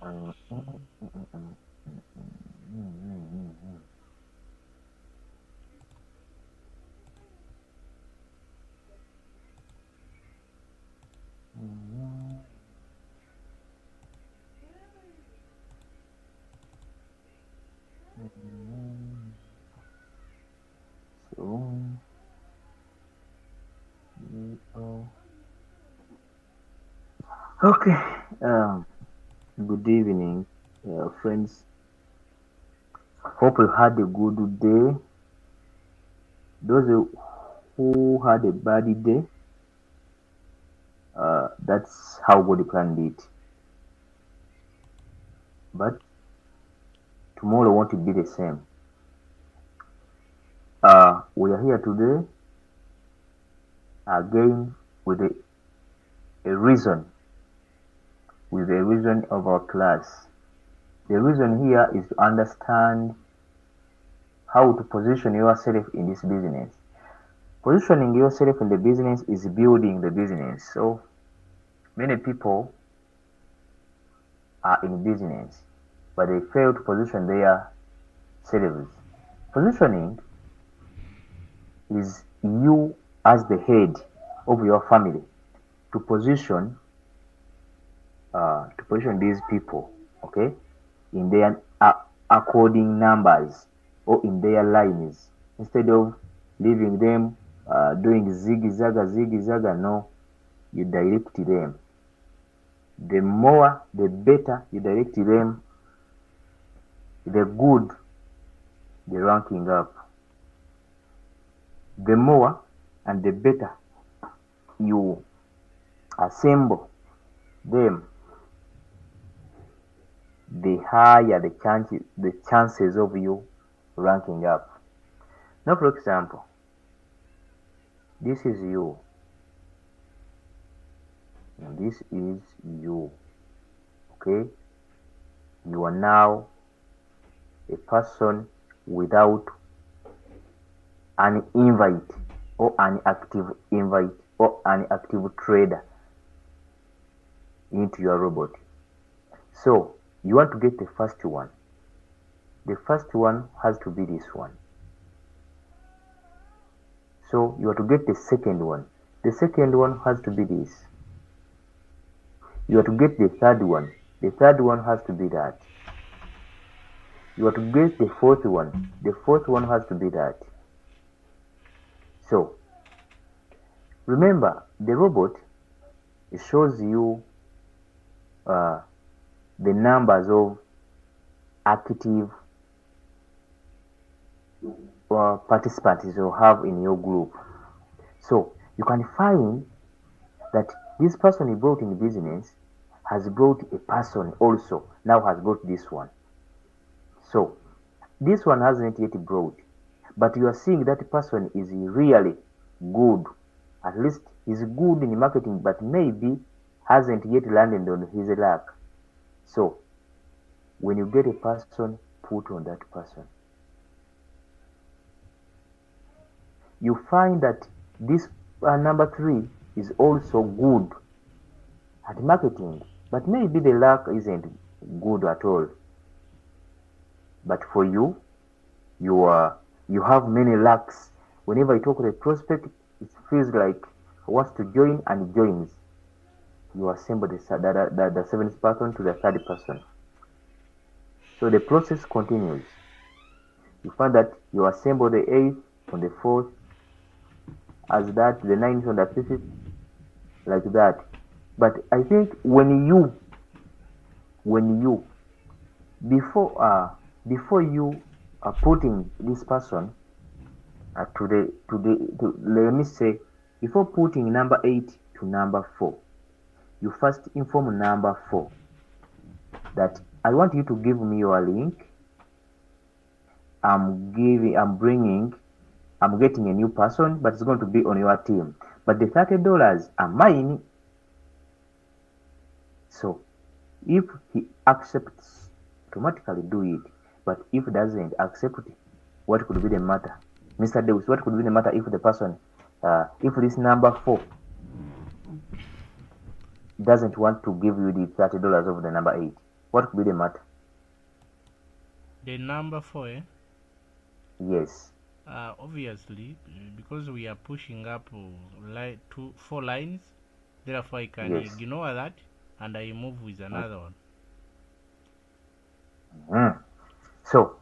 Mm, mm, mm, mm, mm, mm, mm, mm, mm, mm, mm, mm. So, oh. Okay. Um, Good evening, friends. Hope you had a good day. Those who had a bad day, that's how God planned it. But tomorrow won't be the same. We are here today again with a reason, with the reason of our class. The reason here is to understand how to position yourself in this business. Positioning yourself in the business is building the business. So many people are in business, but they fail to position their selves. Positioning is you as the head of your family to position these people, okay, in their according numbers or in their lines instead of leaving them doing ziggy zaga. No, you direct them. The more, the better you direct them, the good the ranking up. The more and the better you assemble them, the higher the chances of you ranking up. Now, for example, this is you, and this is you. Okay, you are now a person without an invite or an active invite or an active trader into your robot. So you want to get the first one. The first one has to be this one. So you have to get the second one. The second one has to be this. You have to get the third one. The third one has to be that. You have to get the fourth one. The fourth one has to be that. So remember, the robot, it shows you uh, the numbers of active participants you have in your group. So you can find that this person you brought in the business has brought a person also, now has brought this one. So this one hasn't yet brought, but you are seeing that person is really good. At least he's good in marketing, but maybe hasn't yet landed on his luck. So when you get a person, put on that person. You find that this number 3 is also good at marketing, but maybe the luck isn't good at all. But for you, you have many lucks. Whenever you talk to a prospect, it feels like he wants to join and joins. You assemble the seventh person to the third person. So the process continues. You find that you assemble the eighth on the fourth, as that the ninth on the fifth, like that. But I think when you before you are putting this person let me say, before putting number 8 to number 4, you first inform number 4 that I want you to give me your link. I'm getting a new person, but it's going to be on your team, but the $30 are mine. So if he accepts, automatically do it. But if doesn't accept, what could be the matter? Mr. Deus, what could be the matter if the person, if this number 4 doesn't want to give you the $30 of the number 8? What could be the matter? The number 4, eh? Yes. Obviously, because we are pushing up 4 lines, therefore I can Yes. ignore that and I move with another one. Mm. So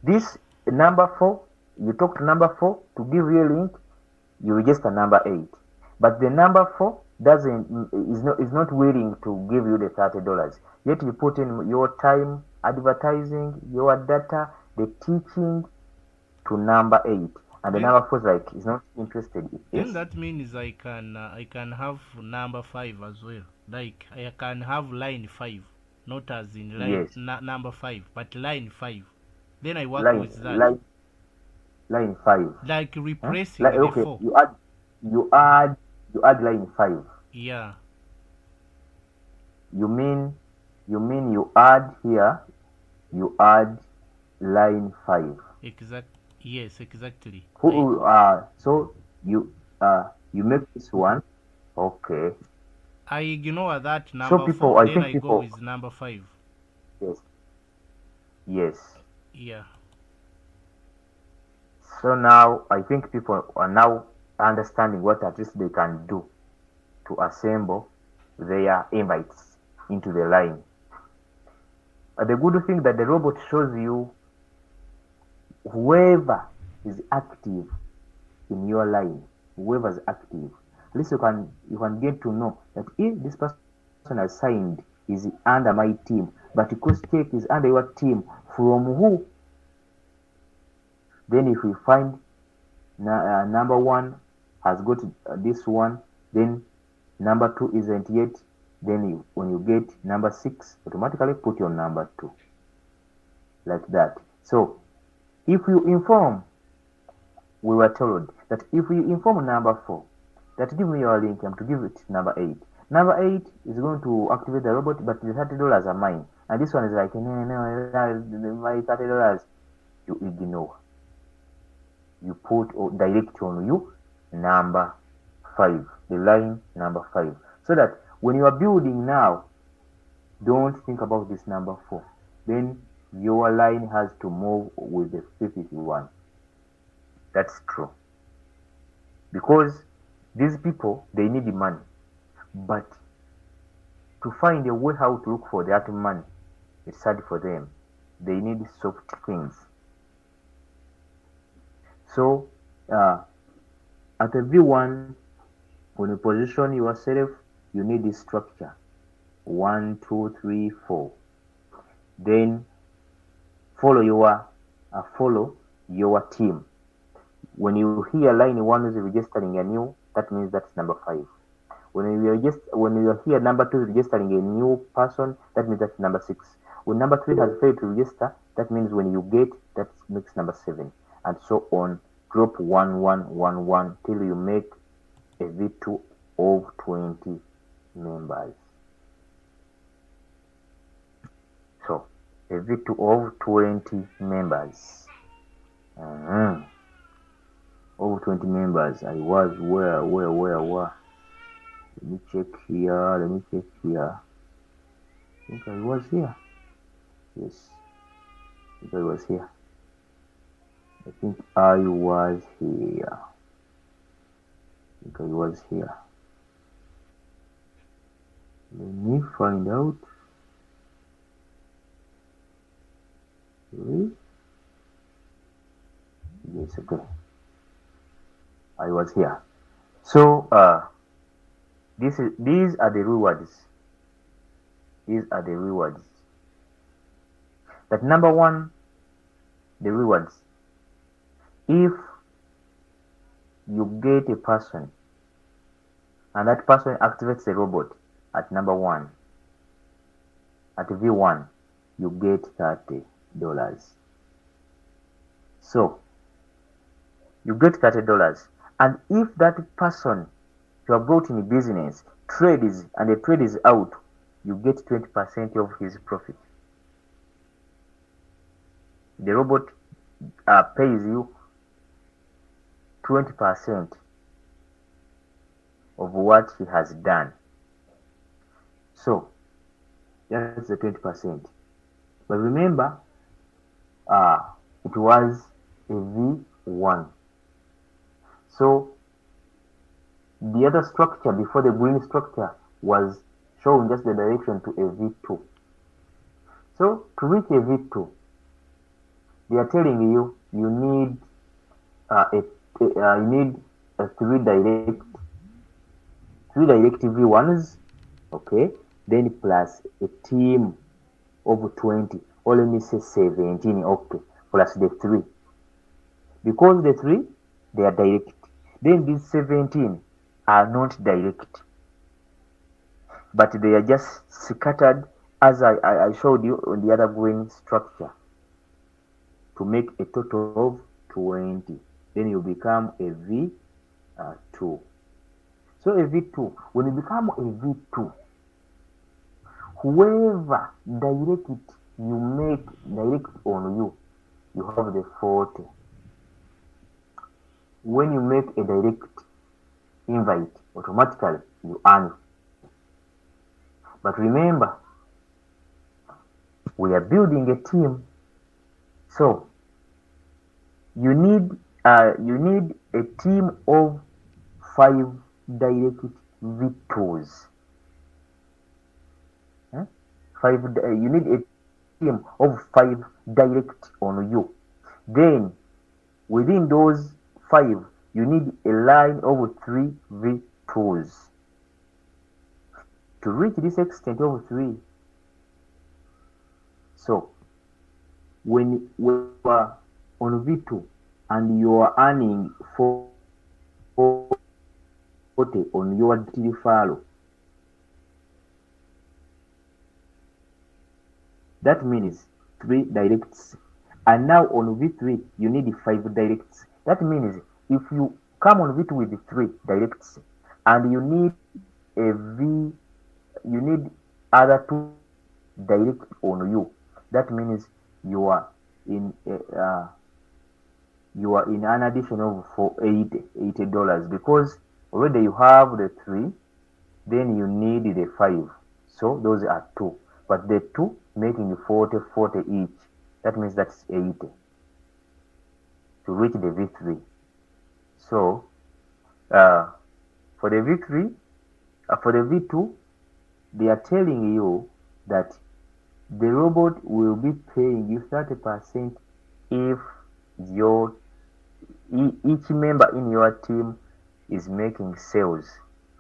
this number 4, you talk to number 4 to give you a link, you register number 8. But the number 4 is not willing to give you the $30. Yet you put in your time, advertising, your data, the teaching to number 8. And the Then number 4 is like is not interested. then Yes. that means I can have number 5 as well. Like I can have line 5, not as in line Yes. number 5, but line 5. Then I work Line with that, line line 5. like Huh? replacing Like the okay, 4. you add you add line 5. Yeah, You mean you add here, you add line 5. exact. Yes, exactly. So you make this one. Okay. I ignore that So number 4. people, I Then think I go people, with number 5. yes, yes. Yeah. So now I think people are now understanding what at least they can do to assemble their invites into the line. The good thing that the robot shows you whoever is active in your line, whoever is active. At least you can get to know that if this person has signed is under my team, but CrossCheck is under your team, from who? Then if we find number 1 has got this one, then number 2 isn't yet, then when you get number 6, automatically put your number 2, like that. So if you inform, we were told that if we inform number 4 that give me your link, I'm to give it number 8. Number 8 is going to activate the robot, but the $30 are mine. And this one is like, no, my $30. You ignore. You put or direct on you number 5, the line number 5. So that when you are building now, don't think about this number 4. Then your line has to move with the 51. That's true. Because these people, they need the money. But to find a way how to look for that money, it's hard for them. They need soft things. So at a V1, when you position yourself, you need this structure. 1, 2, 3, 4. Then follow your team. When you hear line 1 is registering a new, that means that's number 5. When you hear number 2 is registering a new person, that means that's number 6. When number 3 has failed to register, that means when you get, that makes number 7, and so on. Drop 1, 1, 1, 1 till you make a V2 of 20 members. So a V2 of 20 members. Over 20 members. I was where? Let me check here. I think I was here. Yes. I think I was here. Let me find out. Okay. Yes, okay. I was here. So these are the rewards. These are the rewards. That number 1, the rewards. If you get a person and that person activates the robot at number 1, at V1, you get $30. So you get $30. And if that person you have brought in business trades and the trade is out, you get 20% of his profit. The robot pays you 20% of what he has done. So That's the 20%. But remember, it was a V1. So the other structure before the green structure was showing just the direction to a V2. So to reach a V2, they are telling you you need three direct V1s, okay, then plus a team of 20, or let me say 17, okay, plus the 3. Because the 3, they are direct. Then these 17 are not direct, but they are just scattered as I showed you on the other green structure to make a total of 20. Then you become a V2. So a V2, when you become a V2, whoever direct on you, you have the 40. When you make a direct invite, automatically you earn. But remember, we are building a team, so you need a team of 5 direct V2s. You need a team of 5 direct on you. Then within those 5, you need a line of 3 V2s. To reach this extent of 3, so when you are on V2 and you are earning 40 on your referral, that means 3 directs. And now on V3, you need 5 directs. That means if you come on V2 with 3 directs and you need other 2 direct on you, that means you are in an addition of $80 because already you have the 3, then you need the 5. So those are 2, but the 2 making 40 each. That means that's 80 to reach the V3. So for the V2, they are telling you that the robot will be paying you 30% if each member in your team is making sales.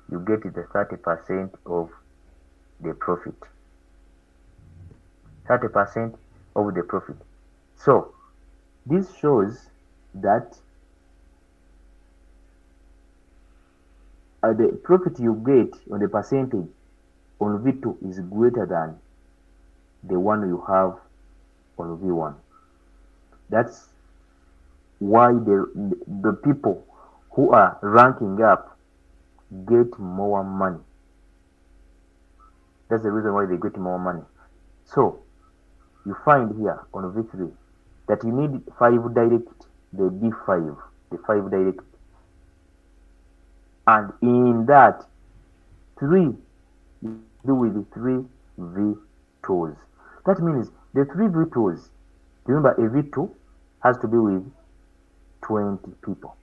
You get the 30% of the profit. 30% of the profit. So this shows that the profit you get on the percentage on V2 is greater than the one you have on V1. That's why the people who are ranking up get more money. That's the reason why they get more money. So you find here on V3 that you need 5 direct, the D5, the 5 direct. And in that, 3 you do with the 3 V2s. That means the 3 V2s, remember a V2 has to be with 20 people.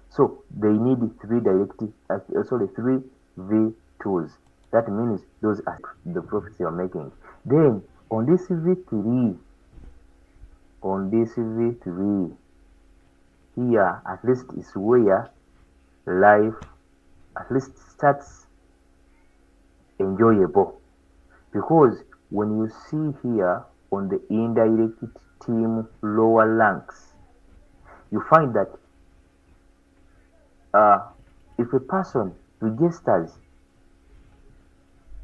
So they need 3 3 V2s. That means those are the profits you are making. Then on this V3, here at least is where life at least starts enjoyable, because when you see here on the indirect team lower ranks, you find that if a person registers,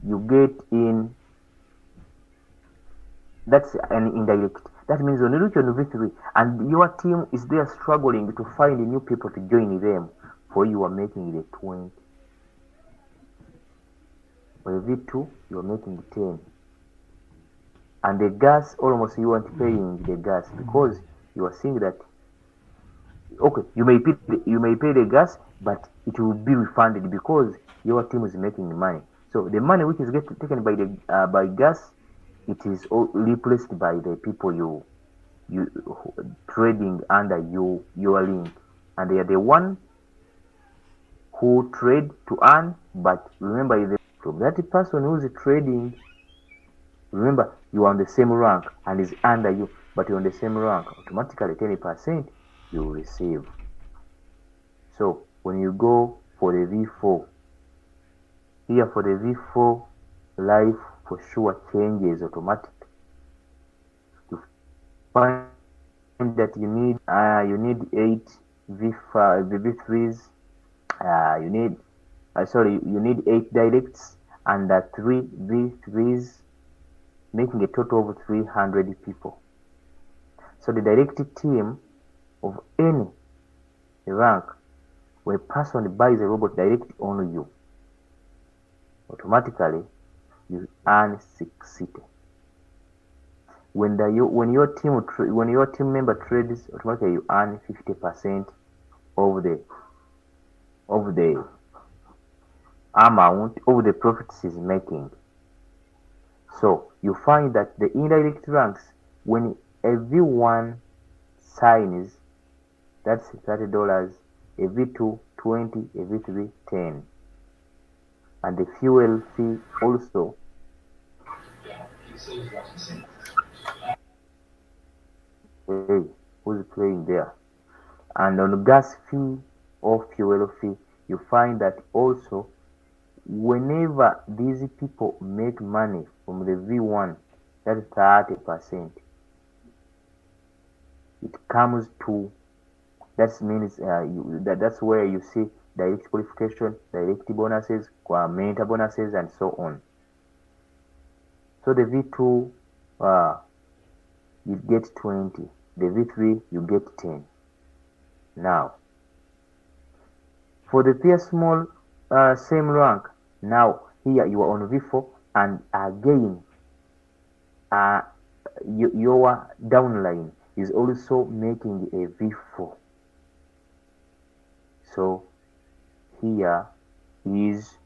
you get in, that's an indirect. That means when you reach on V3 and your team is there struggling to find new people to join them, for you are making the 20. For V2, you are making 10. And the gas, almost you aren't paying the gas because you are seeing that, okay, you may pay the gas, but it will be refunded because your team is making money. So the money which is taken by the by gas, it is replaced by the people you trading under your link, and they are the one who trade to earn. But remember, from that person who is trading, remember you are on the same rank and is under you, but you're on the same rank, automatically 20% you will receive. So when you go for the V4, here for the V4, life for sure changes automatic. You find that you need 8 V5 the V3s. You need you need 8 directs and 3 V3s, making a total of 300 people. So the direct team of any rank, when a person buys a robot direct on you, automatically you earn 60. When your team member trades, automatically you earn 50% of the amount of the profits he's making. So you find that the indirect ranks, when everyone signs, that's $30, a V2 20, a V3 10, and the fuel fee also. Hey, who's playing there? And on gas fee or fuel fee, you find that also whenever these people make money from the V1, that's 30%. It comes to, that means that's where you see direct qualification, direct bonuses, mentor bonuses, and so on. So the V2, you get 20. The V3, you get 10. Now, for the peer small, same rank, now here you are on V4, and again, your downline is also making a V4. So here is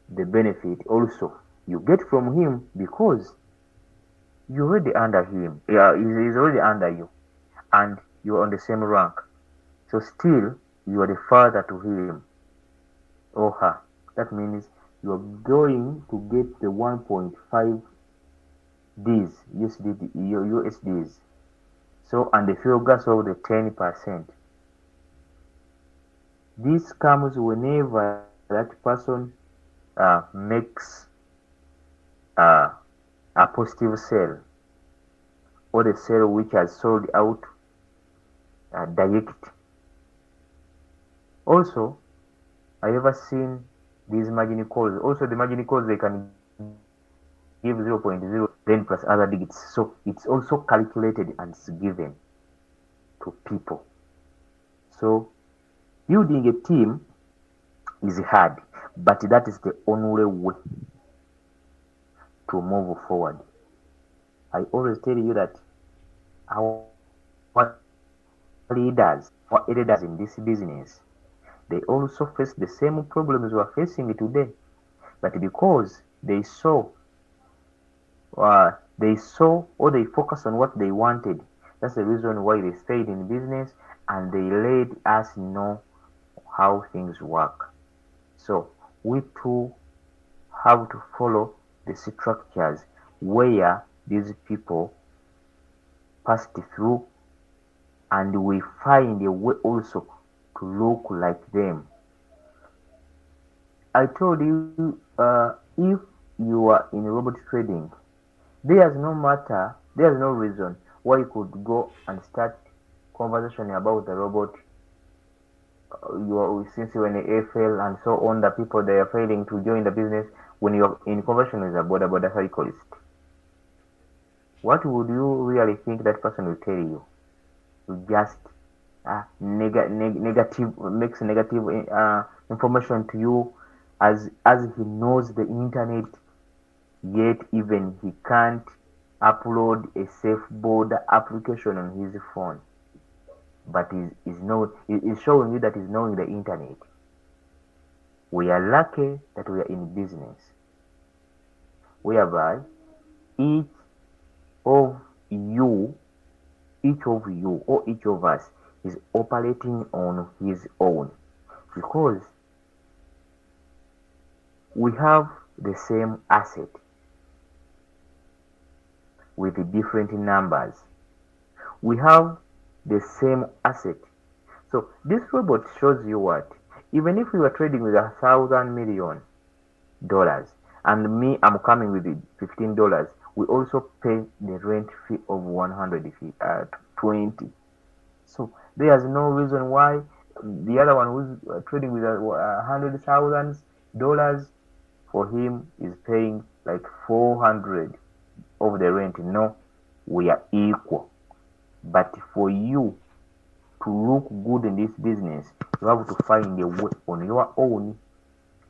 the benefit also you get from him, because you're already under him. Yeah, he's already under you, and you're on the same rank. So still you are the father to him or her. That means you are going to get the 1.5 Ds USDs. So, and the fuel gas of the 10%. This comes whenever that person makes a positive sale, or the sale which has sold out direct. Also, I ever seen these margin calls. Also, the margin calls, they can give 0.0 then plus other digits. So it's also calculated and it's given to people. So building a team is hard, but that is the only way to move forward. I always tell you that our leaders in this business, they also face the same problems we are facing today, but because they saw or they focused on what they wanted, that's the reason why they stayed in business, and they let us know how things work. So we too have to follow the structures where these people passed through, and we find a way also to look like them. I told you, if you are in robot trading, there's no reason why you could go and start conversation about the robot. Since you're in the AFL and so on, the people they are failing to join the business, when you're in conversation with a border cyclist, what would you really think that person will tell you? Just makes negative information to you, as he knows the internet, yet even he can't upload a safe border application on his phone, but is showing you that he's knowing the internet. We are lucky that we are in business, whereby each of you or each of us is operating on his own, because we have the same asset with the different numbers. We have the same asset. So this robot shows you what? Even if we were trading with $1,000,000 and me, I'm coming with the $15, we also pay the rent fee of 120. So there's no reason why the other one who's trading with $100,000 for him is paying like 400 of the rent. No, we are equal. But for you to look good in this business, you have to find a way on your own.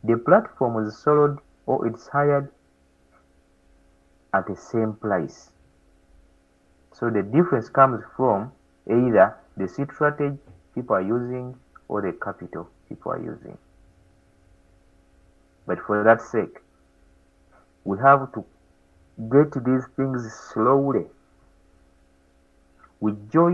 The platform is sold or it's hired at the same price. So the difference comes from either the seed strategy people are using or the capital people are using. But for that sake, we have to get these things slowly. We join